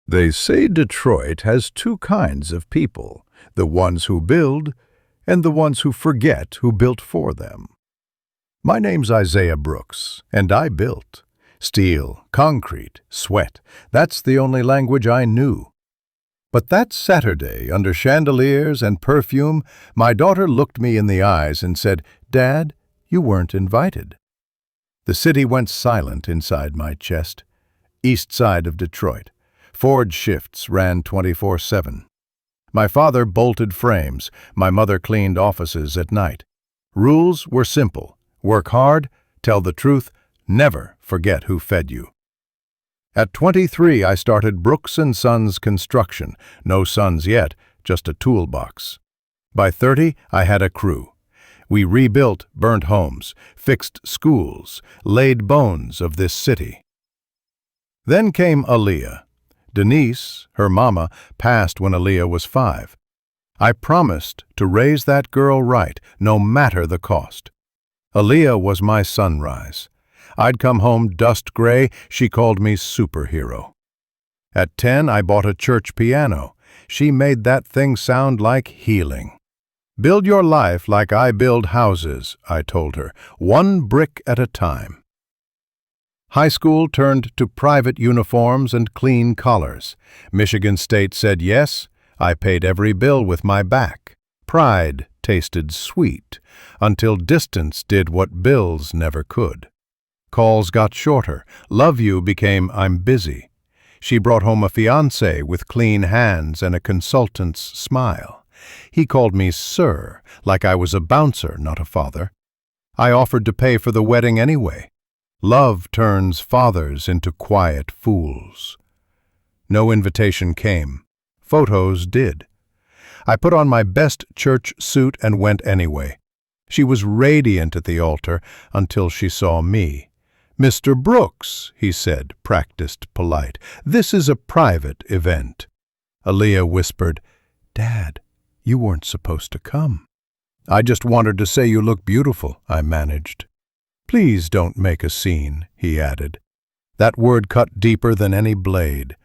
They say Detroit has two kinds of people, the ones who build and the ones who forget who built for them. My name's Isaiah Brooks, and I built. Steel, concrete, sweat, that's the only language I knew. But that Saturday, under chandeliers and perfume, my daughter looked me in the eyes and said, "Dad, you weren't invited." The city went silent inside my chest. East side of Detroit. Forge shifts ran 24/7. My father bolted frames. My mother cleaned offices at night. Rules were simple. Work hard, tell the truth, never forget who fed you. At 23, I started Brooks & Sons Construction. No sons yet, just a toolbox. By 30, I had a crew. We rebuilt burnt homes, fixed schools, laid bones of this city. Then came Aaliyah. Denise, her mama, passed when Aaliyah was 5. I promised to raise that girl right, no matter the cost. Aaliyah was my sunrise. I'd come home dust gray, she called me superhero. At 10, I bought a church piano. She made that thing sound like healing. Build your life like I build houses, I told her, one brick at a time. High school turned to private uniforms and clean collars. Michigan State said yes. I paid every bill with my back. Pride tasted sweet, until distance did what bills never could. Calls got shorter. Love you became I'm busy. She brought home a fiancé with clean hands and a consultant's smile. He called me sir, like I was a bouncer, not a father. I offered to pay for the wedding anyway. Love turns fathers into quiet fools. No invitation came. Photos did. I put on my best church suit and went anyway. She was radiant at the altar until she saw me. "Mr. Brooks," he said, practiced polite, "this is a private event." Aaliyah whispered, "Dad, you weren't supposed to come." "I just wanted to say you look beautiful," I managed. "Please don't make a scene," he added. That word cut deeper than any blade.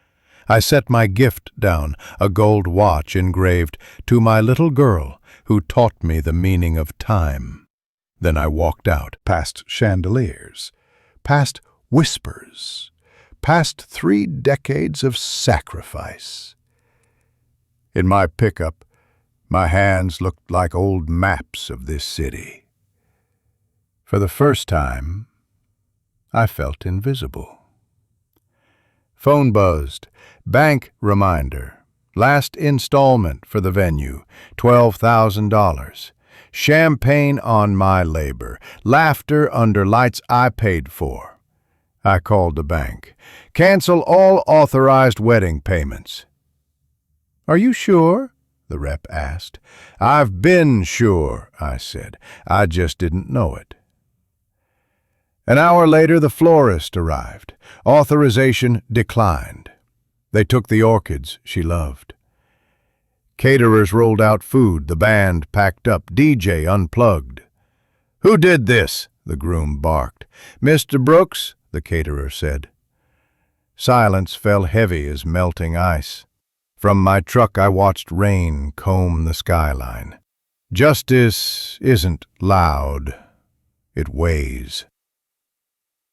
I set my gift down, a gold watch engraved, "To my little girl who taught me the meaning of time." Then I walked out, past chandeliers, past whispers, past 3 decades of sacrifice. In my pickup, my hands looked like old maps of this city. For the first time, I felt invisible. Phone buzzed. Bank reminder. Last installment for the venue, $12,000. Champagne on my labor. Laughter under lights I paid for. I called the bank. "Cancel all authorized wedding payments." "Are you sure?" the rep asked. "I've been sure," I said. "I just didn't know it." An hour later, the florist arrived. Authorization declined. They took the orchids she loved. Caterers rolled out food, the band packed up, DJ unplugged. "Who did this?" the groom barked. "Mr. Brooks," the caterer said. Silence fell heavy as melting ice. From my truck I watched rain comb the skyline. Justice isn't loud, it weighs.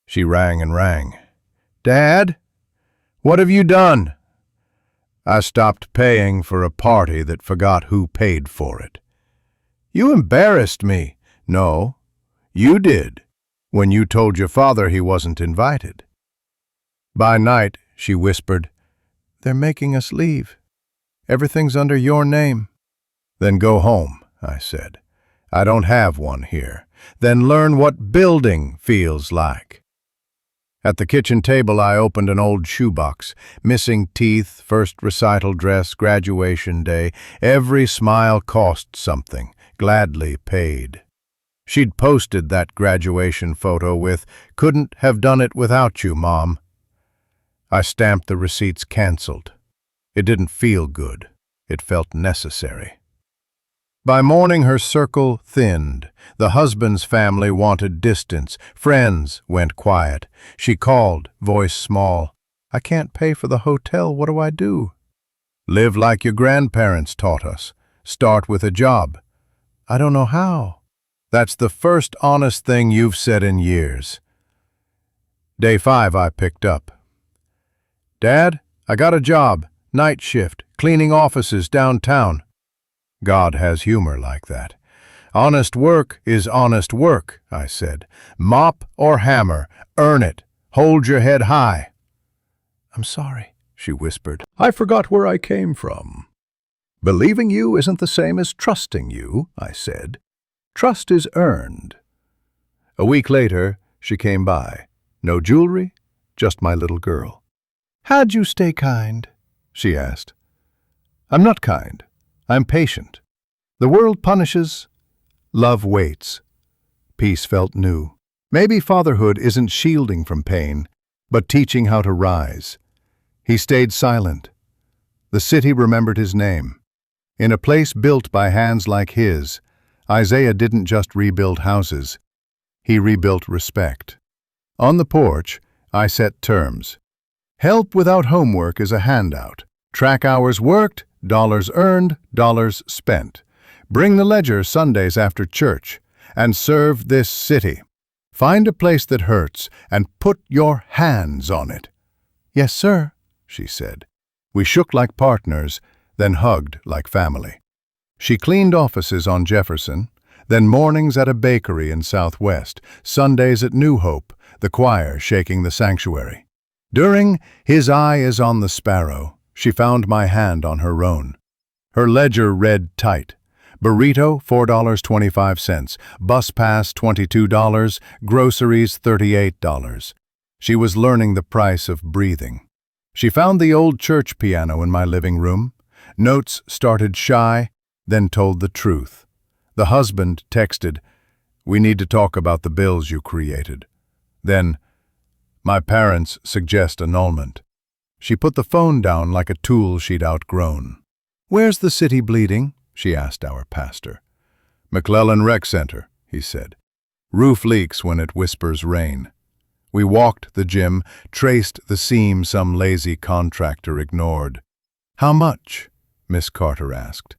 She rang and rang. "Dad, what have you done?" I stopped paying for a party that forgot who paid for it. "You embarrassed me." "No, you did, when you told your father he wasn't invited." By night, she whispered, "They're making us leave. Everything's under your name." "Then go home," I said. "I don't have one here. Then learn what building feels like." At the kitchen table, I opened an old shoebox. Missing teeth, first recital dress, graduation day. Every smile cost something, gladly paid. She'd posted that graduation photo with, "Couldn't have done it without you, Mom." I stamped the receipts canceled. It didn't feel good. It felt necessary. By morning, her circle thinned. The husband's family wanted distance. Friends went quiet. She called, voice small. I can't pay for the hotel. What do I do? Live like your grandparents taught us. Start with a job. I don't know how. That's the first honest thing you've said in years. Day 5, I picked up. Dad, I got a job, night shift, cleaning offices downtown. God has humor like that. Honest work is honest work, I said. Mop or hammer, earn it. Hold your head high. I'm sorry, she whispered. I forgot where I came from. Believing you isn't the same as trusting you, I said. Trust is earned. A week later, she came by. No jewelry, just my little girl. How'd you stay kind? She asked. I'm not kind. I'm patient. The world punishes. Love waits. Peace felt new. Maybe fatherhood isn't shielding from pain, but teaching how to rise. He stayed silent. The city remembered his name. In a place built by hands like his, Isaiah didn't just rebuild houses. He rebuilt respect. On the porch, I set terms. Help without homework is a handout. Track hours worked, dollars earned, dollars spent. Bring the ledger Sundays after church, and serve this city. Find a place that hurts and put your hands on it. Yes, sir, she said. We shook like partners, then hugged like family. She cleaned offices on Jefferson, then mornings at a bakery in Southwest, Sundays at New Hope, the choir shaking the sanctuary. During His Eye is on the Sparrow, she found my hand on her own. Her ledger read tight. Burrito, $4.25. Bus pass, $22. Groceries, $38. She was learning the price of breathing. She found the old church piano in my living room. Notes started shy, then told the truth. The husband texted, "We need to talk about the bills you created." Then, "My parents suggest annulment." She put the phone down like a tool she'd outgrown. "Where's the city bleeding?" she asked our pastor. "McClellan Rec Center," he said. "Roof leaks when it whispers rain." We walked the gym, traced the seam some lazy contractor ignored. "How much?" Miss Carter asked.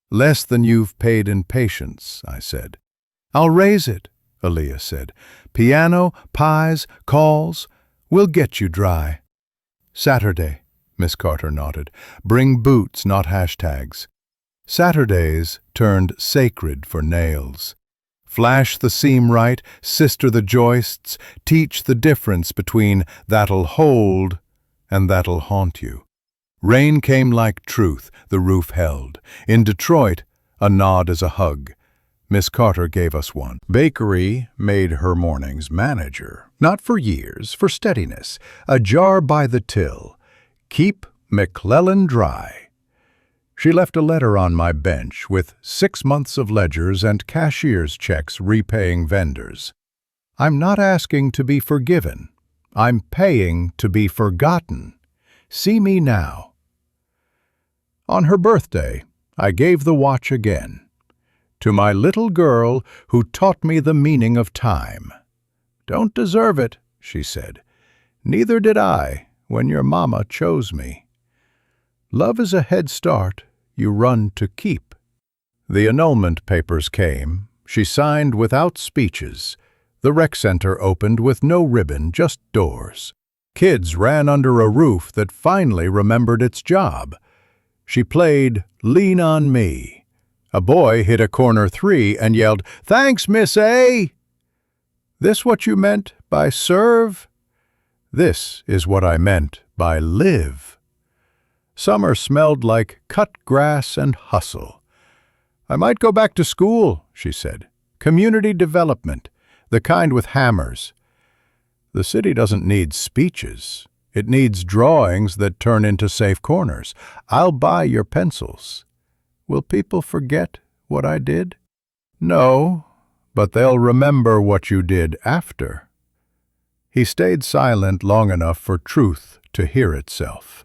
"Less than you've paid in patience," I said. "I'll raise it," Aaliyah said. "Piano, pies, calls, we'll get you dry." "Saturday," Miss Carter nodded. "Bring boots, not hashtags." Saturdays turned sacred for nails. Flash the seam right, sister the joists, teach the difference between that'll hold and that'll haunt you. Rain came like truth, the roof held. In Detroit, a nod is a hug. Miss Carter gave us one. Bakery made her mornings manager. Not for years, for steadiness. A jar by the till. Keep McClellan dry. She left a letter on my bench with 6 months of ledgers and cashier's checks repaying vendors. I'm not asking to be forgiven. I'm paying to be forgotten. See me now. On her birthday, I gave the watch again. To my little girl who taught me the meaning of time. "Don't deserve it," she said. "Neither did I when your mama chose me." Love is a head start you run to keep. The annulment papers came. She signed without speeches. The rec center opened with no ribbon, just doors. Kids ran under a roof that finally remembered its job. She played Lean on Me. A boy hit a corner 3 and yelled, "Thanks, Miss A!" This what you meant by serve? This is what I meant by live. Summer smelled like cut grass and hustle. "I might go back to school," she said. "Community development, the kind with hammers." The city doesn't need speeches. It needs drawings that turn into safe corners. I'll buy your pencils. Will people forget what I did? No, but they'll remember what you did after. He stayed silent long enough for truth to hear itself.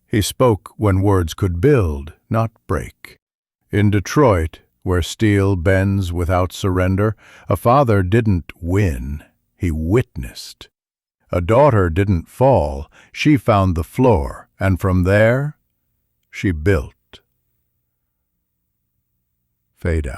He spoke when words could build, not break. In Detroit, where steel bends without surrender, a father didn't win, he witnessed. A daughter didn't fall, she found the floor, and from there, she built. Fade out.